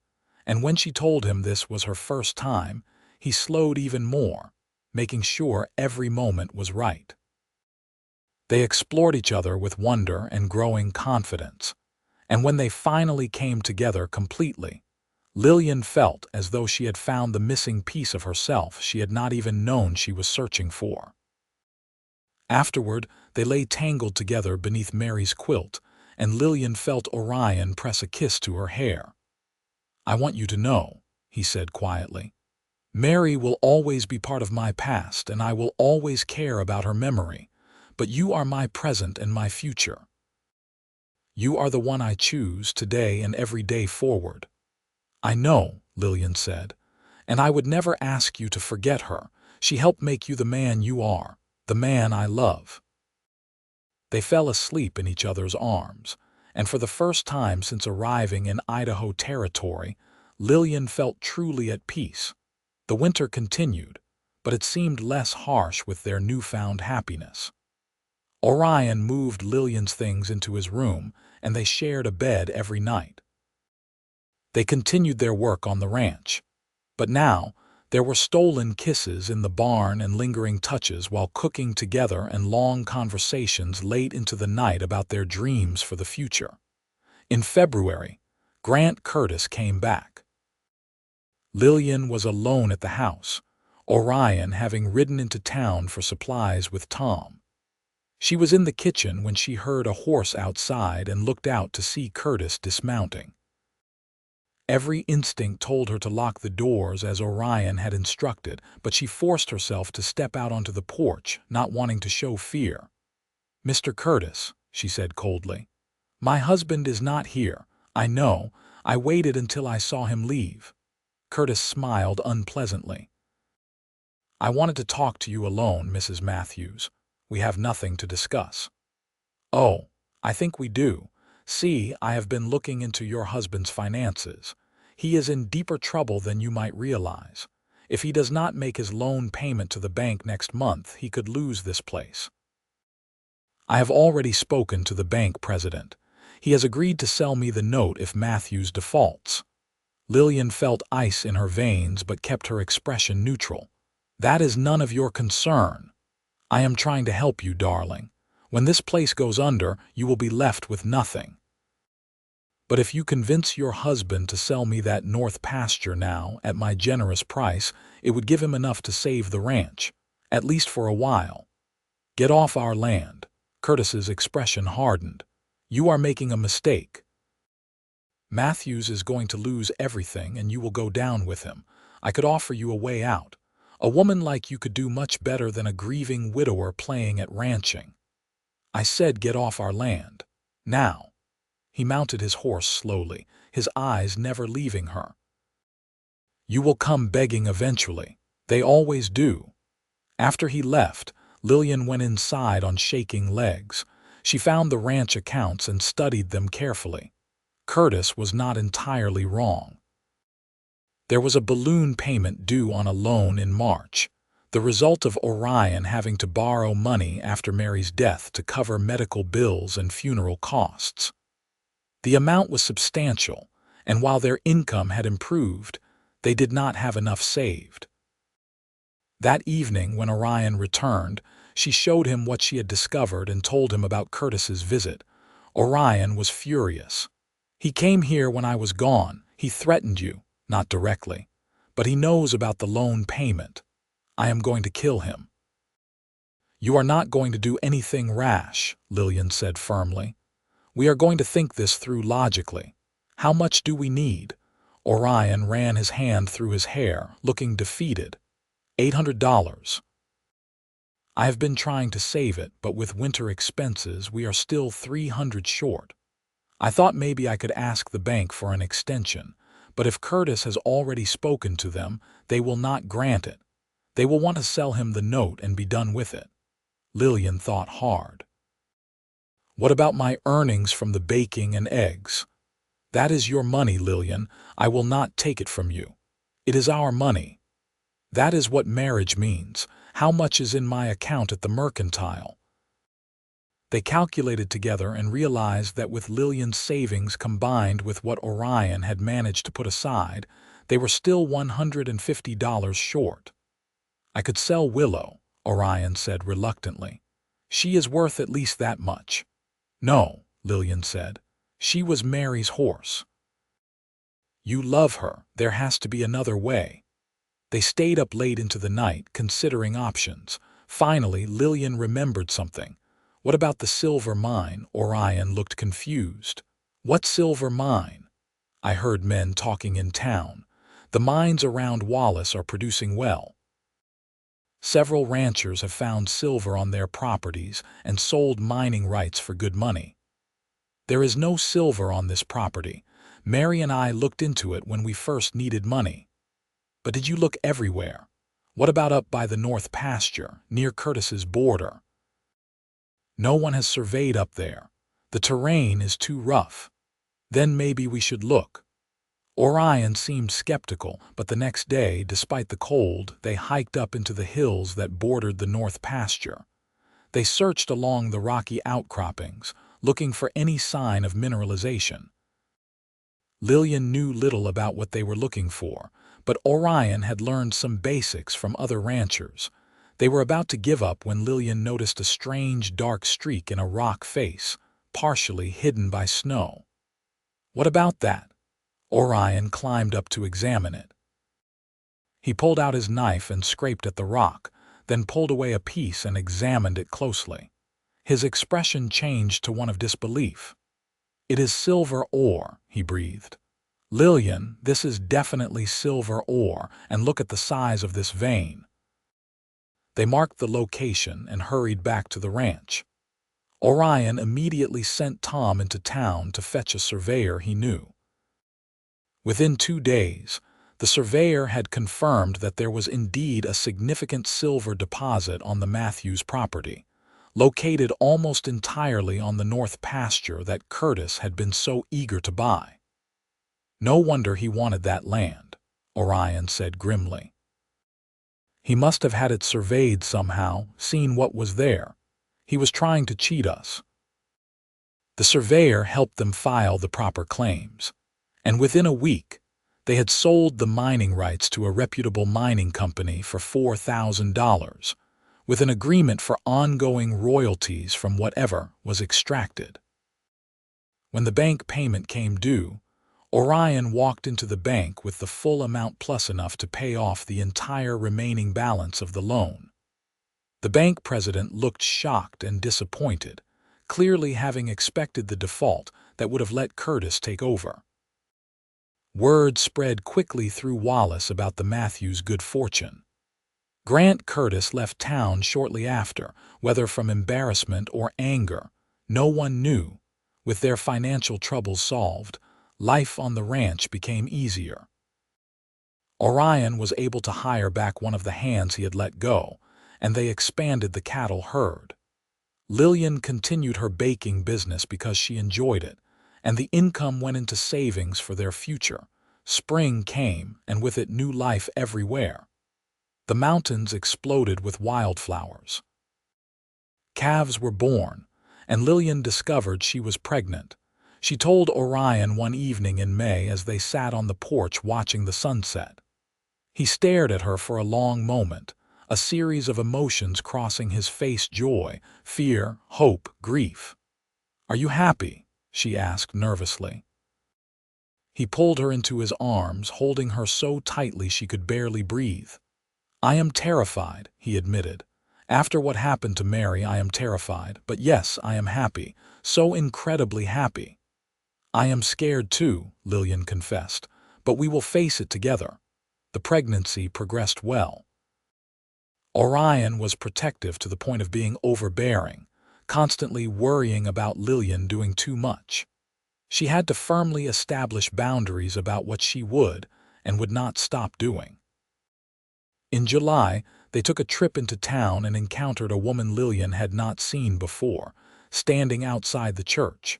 and when she told him this was her first time, he slowed even more, making sure every moment was right. They explored each other with wonder and growing confidence, and when they finally came together completely, Lillian felt as though she had found the missing piece of herself she had not even known she was searching for. Afterward, they lay tangled together beneath Mary's quilt, and Lillian felt Orion press a kiss to her hair. "I want you to know," he said quietly, "Mary will always be part of my past, and I will always care about her memory, but you are my present and my future. You are the one I choose today and every day forward." "I know," Lillian said, "and I would never ask you to forget her. She helped make you the man you are, the man I love." They fell asleep in each other's arms, and for the first time since arriving in Idaho Territory, Lillian felt truly at peace. The winter continued, but it seemed less harsh with their newfound happiness. Orion moved Lillian's things into his room, and they shared a bed every night. They continued their work on the ranch, but now There were stolen kisses in the barn and lingering touches while cooking together and long conversations late into the night about their dreams for the future. In February, Grant Curtis came back. Lillian was alone at the house, Orion having ridden into town for supplies with Tom. She was in the kitchen when she heard a horse outside and looked out to see Curtis dismounting. Every instinct told her to lock the doors as Orion had instructed, but she forced herself to step out onto the porch, not wanting to show fear. "Mr. Curtis," she said coldly, "my husband is not here. I know. I waited until I saw him leave." Curtis smiled unpleasantly. "I wanted to talk to you alone, Mrs. Matthews. We have nothing to discuss." "Oh, I think we do. See, I have been looking into your husband's finances. He is in deeper trouble than you might realize. If he does not make his loan payment to the bank next month, he could lose this place. I have already spoken to the bank president. He has agreed to sell me the note if Matthews defaults." Lillian felt ice in her veins but kept her expression neutral. "That is none of your concern. I am trying to help you, darling. When this place goes under, you will be left with nothing. But if you convince your husband to sell me that north pasture now at my generous price, it would give him enough to save the ranch, at least for a while. Get off our land." Curtis's expression hardened. "You are making a mistake. Matthews is going to lose everything and you will go down with him. I could offer you a way out. A woman like you could do much better than a grieving widower playing at ranching. I said get off our land. Now." He mounted his horse slowly, his eyes never leaving her. "You will come begging eventually. They always do." After he left, Lillian went inside on shaking legs. She found the ranch accounts and studied them carefully. Curtis was not entirely wrong. There was a balloon payment due on a loan in March, the result of Orion having to borrow money after Mary's death to cover medical bills and funeral costs. The amount was substantial, and while their income had improved, they did not have enough saved. That evening, when Orion returned, she showed him what she had discovered and told him about Curtis's visit. Orion was furious. "He came here when I was gone. He threatened you, not directly, but he knows about the loan payment. I am going to kill him." "You are not going to do anything rash," Lillian said firmly. "We are going to think this through logically. How much do we need?" Orion ran his hand through his hair, looking defeated. $800. "I have been trying to save it, but with winter expenses we are still $300 short. I thought maybe I could ask the bank for an extension, but if Curtis has already spoken to them, they will not grant it. They will want to sell him the note and be done with it." Lillian thought hard. "What about my earnings from the baking and eggs?" "That is your money, Lillian. I will not take it from you. It is our money. That is what marriage means. How much is in my account at the mercantile?" They calculated together and realized that with Lillian's savings combined with what Orion had managed to put aside, they were still $150 short. "I could sell Willow," Orion said reluctantly. "She is worth at least that much." "No," Lillian said. "She was Mary's horse." "You love her. There has to be another way." They stayed up late into the night, considering options. Finally, Lillian remembered something. "What about the silver mine?" Orion looked confused. "What silver mine?" "I heard men talking in town. The mines around Wallace are producing well. Several ranchers have found silver on their properties and sold mining rights for good money. There is no silver on this property. Mary and I looked into it when we first needed money." "But did you look everywhere? What about up by the north pasture, near Curtis's border?" "No one has surveyed up there. The terrain is too rough." "Then maybe we should look." Orion seemed skeptical, but the next day, despite the cold, they hiked up into the hills that bordered the north pasture. They searched along the rocky outcroppings, looking for any sign of mineralization. Lillian knew little about what they were looking for, but Orion had learned some basics from other ranchers. They were about to give up when Lillian noticed a strange dark streak in a rock face, partially hidden by snow. "What about that?" Orion climbed up to examine it. He pulled out his knife and scraped at the rock, then pulled away a piece and examined it closely. His expression changed to one of disbelief. "It is silver ore," he breathed. "Lillian, this is definitely silver ore, and look at the size of this vein." They marked the location and hurried back to the ranch. Orion immediately sent Tom into town to fetch a surveyor he knew. Within 2 days, the surveyor had confirmed that there was indeed a significant silver deposit on the Matthews property, located almost entirely on the north pasture that Curtis had been so eager to buy. "No wonder he wanted that land," Orion said grimly. "He must have had it surveyed somehow, seen what was there. He was trying to cheat us." The surveyor helped them file the proper claims, and within a week, they had sold the mining rights to a reputable mining company for $4,000, with an agreement for ongoing royalties from whatever was extracted. When the bank payment came due, Orion walked into the bank with the full amount plus enough to pay off the entire remaining balance of the loan. The bank president looked shocked and disappointed, clearly having expected the default that would have let Curtis take over. Word spread quickly through Wallace about the Matthews' good fortune. Grant Curtis left town shortly after, whether from embarrassment or anger, no one knew. With their financial troubles solved, life on the ranch became easier. Orion was able to hire back one of the hands he had let go, and they expanded the cattle herd. Lillian continued her baking business because she enjoyed it, and the income went into savings for their future. Spring came, and with it new life everywhere. The mountains exploded with wildflowers. Calves were born, and Lillian discovered she was pregnant. She told Orion one evening in May as they sat on the porch watching the sunset. He stared at her for a long moment, a series of emotions crossing his face: joy, fear, hope, grief. "Are you happy?" she asked nervously. He pulled her into his arms, holding her so tightly she could barely breathe. "I am terrified," he admitted. "After what happened to Mary, I am terrified, but yes, I am happy, so incredibly happy." "I am scared too," Lillian confessed, "but we will face it together." The pregnancy progressed well. Orion was protective to the point of being overbearing, constantly worrying about Lillian doing too much. She had to firmly establish boundaries about what she would and would not stop doing. In July, they took a trip into town and encountered a woman Lillian had not seen before, standing outside the church.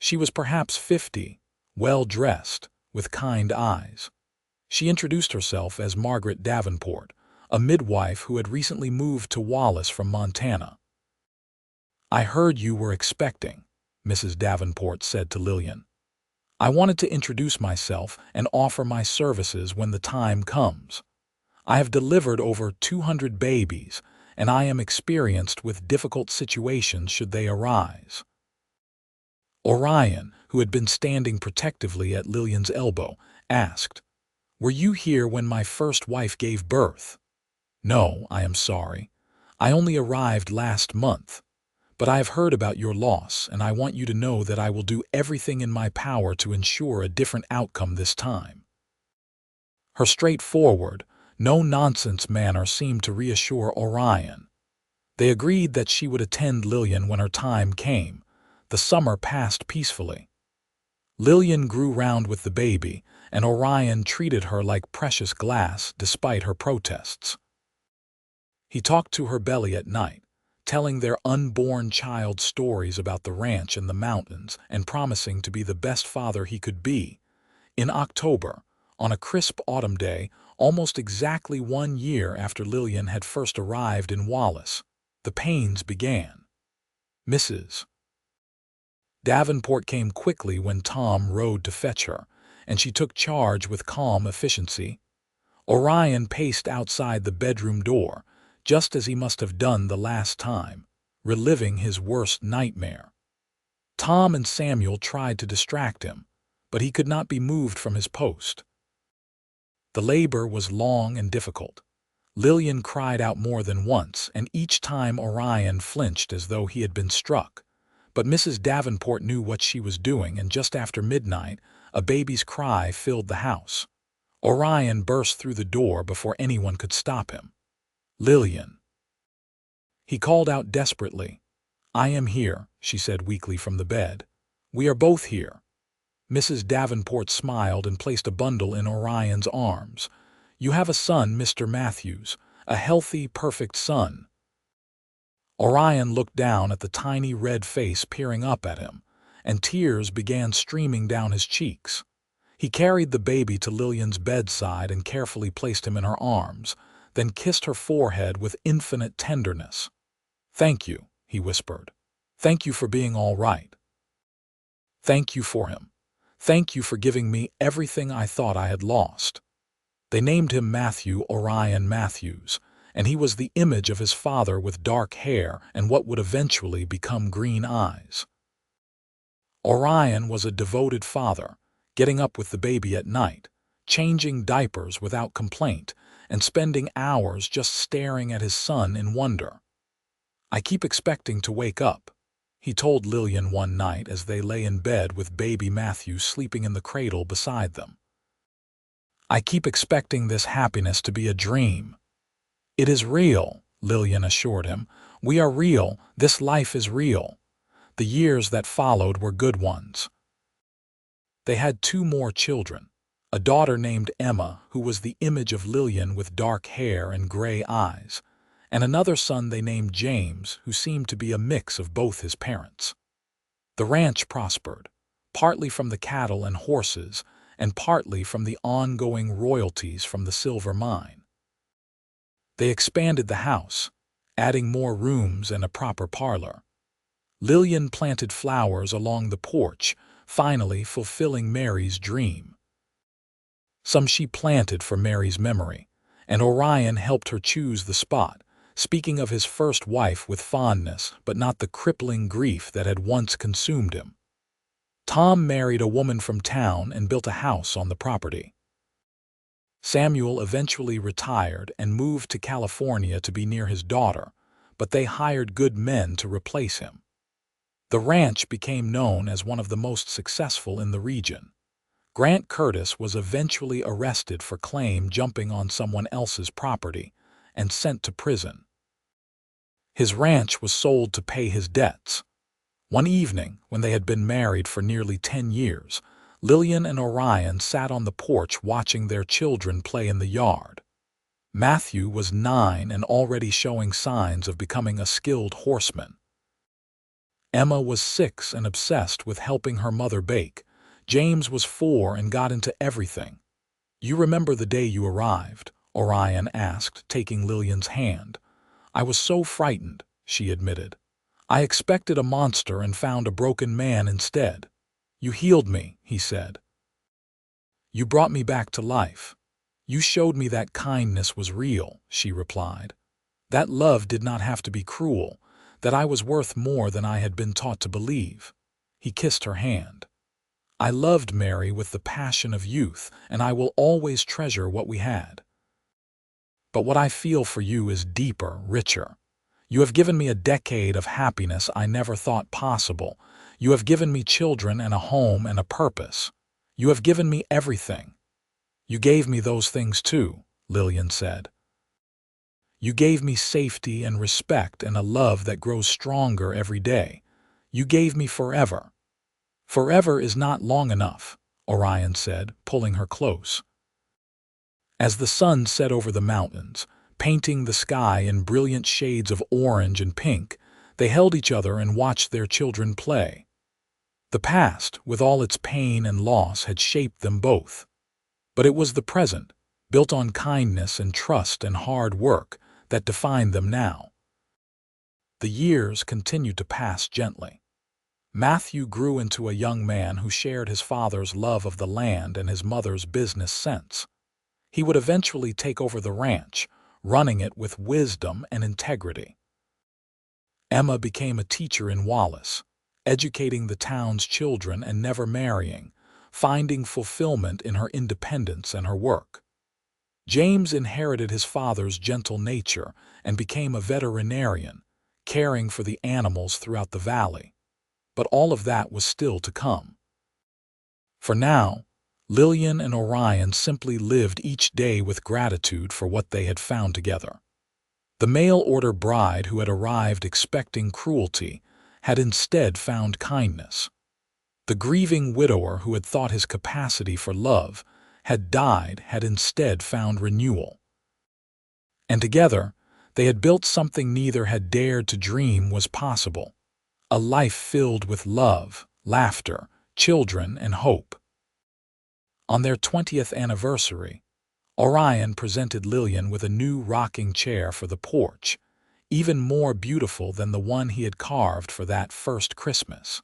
She was perhaps 50, well-dressed, with kind eyes. She introduced herself as Margaret Davenport, a midwife who had recently moved to Wallace from Montana. "I heard you were expecting," Mrs. Davenport said to Lillian. "I wanted to introduce myself and offer my services when the time comes. I have delivered over 200 babies, and I am experienced with difficult situations should they arise." Orion, who had been standing protectively at Lillian's elbow, asked, "Were you here when my first wife gave birth?" "No, I am sorry. I only arrived last month. But I have heard about your loss, and I want you to know that I will do everything in my power to ensure a different outcome this time." Her straightforward, no-nonsense manner seemed to reassure Orion. They agreed that she would attend Lillian when her time came. The summer passed peacefully. Lillian grew round with the baby, and Orion treated her like precious glass despite her protests. He talked to her belly at night, telling their unborn child stories about the ranch and the mountains and promising to be the best father he could be. In October, on a crisp autumn day, almost exactly 1 year after Lillian had first arrived in Wallace, the pains began. Mrs. Davenport came quickly when Tom rode to fetch her, and she took charge with calm efficiency. Orion paced outside the bedroom door, just as he must have done the last time, reliving his worst nightmare. Tom and Samuel tried to distract him, but he could not be moved from his post. The labor was long and difficult. Lillian cried out more than once, and each time Orion flinched as though he had been struck. But Mrs. Davenport knew what she was doing, and just after midnight, a baby's cry filled the house. Orion burst through the door before anyone could stop him. "Lillian!" He called out desperately. "I am here," she said weakly from the bed. "We are both here." Mrs. Davenport smiled and placed a bundle in Orion's arms. "You have a son, Mr. Matthews, a healthy, perfect son." Orion looked down at the tiny red face peering up at him, and tears began streaming down his cheeks. He carried the baby to Lillian's bedside and carefully placed him in her arms, then kissed her forehead with infinite tenderness. "Thank you," he whispered. "Thank you for being all right. Thank you for him. Thank you for giving me everything I thought I had lost." They named him Matthew Orion Matthews, and he was the image of his father with dark hair and what would eventually become green eyes. Orion was a devoted father, getting up with the baby at night, changing diapers without complaint, and spending hours just staring at his son in wonder. "I keep expecting to wake up," he told Lillian one night as they lay in bed with baby Matthew sleeping in the cradle beside them. "I keep expecting this happiness to be a dream." "It is real," Lillian assured him. "We are real. This life is real." The years that followed were good ones. They had 2 more children, a daughter named Emma, who was the image of Lillian with dark hair and gray eyes, and another son they named James, who seemed to be a mix of both his parents. The ranch prospered, partly from the cattle and horses, and partly from the ongoing royalties from the silver mine. They expanded the house, adding more rooms and a proper parlor. Lillian planted flowers along the porch, finally fulfilling Mary's dream. Some she planted for Mary's memory, and Orion helped her choose the spot, speaking of his first wife with fondness but not the crippling grief that had once consumed him. Tom married a woman from town and built a house on the property. Samuel eventually retired and moved to California to be near his daughter, but they hired good men to replace him. The ranch became known as one of the most successful in the region. Grant Curtis was eventually arrested for claim jumping on someone else's property and sent to prison. His ranch was sold to pay his debts. One evening, when they had been married for nearly 10 years, Lillian and Orion sat on the porch watching their children play in the yard. Matthew was 9 and already showing signs of becoming a skilled horseman. Emma was 6 and obsessed with helping her mother bake. James was 4 and got into everything. "You remember the day you arrived?" Orion asked, taking Lillian's hand. "I was so frightened," she admitted. "I expected a monster and found a broken man instead." "You healed me," he said. "You brought me back to life. You showed me that kindness was real," she replied. "That love did not have to be cruel, that I was worth more than I had been taught to believe." He kissed her hand. "I loved Mary with the passion of youth, and I will always treasure what we had. But what I feel for you is deeper, richer. You have given me a decade of happiness I never thought possible. You have given me children and a home and a purpose. You have given me everything." "You gave me those things too," Lillian said. "You gave me safety and respect and a love that grows stronger every day. You gave me forever." "Forever is not long enough," Orion said, pulling her close. As the sun set over the mountains, painting the sky in brilliant shades of orange and pink, they held each other and watched their children play. The past, with all its pain and loss, had shaped them both. But it was the present, built on kindness and trust and hard work, that defined them now. The years continued to pass gently. Matthew grew into a young man who shared his father's love of the land and his mother's business sense. He would eventually take over the ranch, running it with wisdom and integrity. Emma became a teacher in Wallace, educating the town's children and never marrying, finding fulfillment in her independence and her work. James inherited his father's gentle nature and became a veterinarian, caring for the animals throughout the valley. But all of that was still to come. For now, Lillian and Orion simply lived each day with gratitude for what they had found together. The mail-order bride who had arrived expecting cruelty had instead found kindness. The grieving widower who had thought his capacity for love had instead found renewal. And together, they had built something neither had dared to dream was possible, a life filled with love, laughter, children, and hope. On their 20th anniversary, Orion presented Lillian with a new rocking chair for the porch, even more beautiful than the one he had carved for that first Christmas.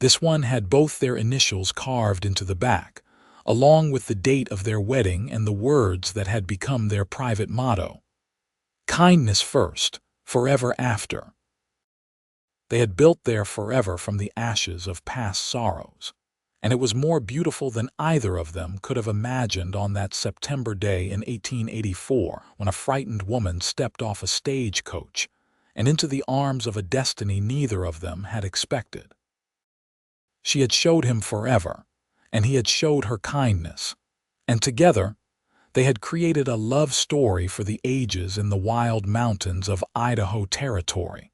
This one had both their initials carved into the back, along with the date of their wedding and the words that had become their private motto: kindness first, forever after. They had built their forever from the ashes of past sorrows, and it was more beautiful than either of them could have imagined on that September day in 1884 when a frightened woman stepped off a stagecoach and into the arms of a destiny neither of them had expected. She had showed him forever, and he had showed her kindness, and together they had created a love story for the ages in the wild mountains of Idaho Territory.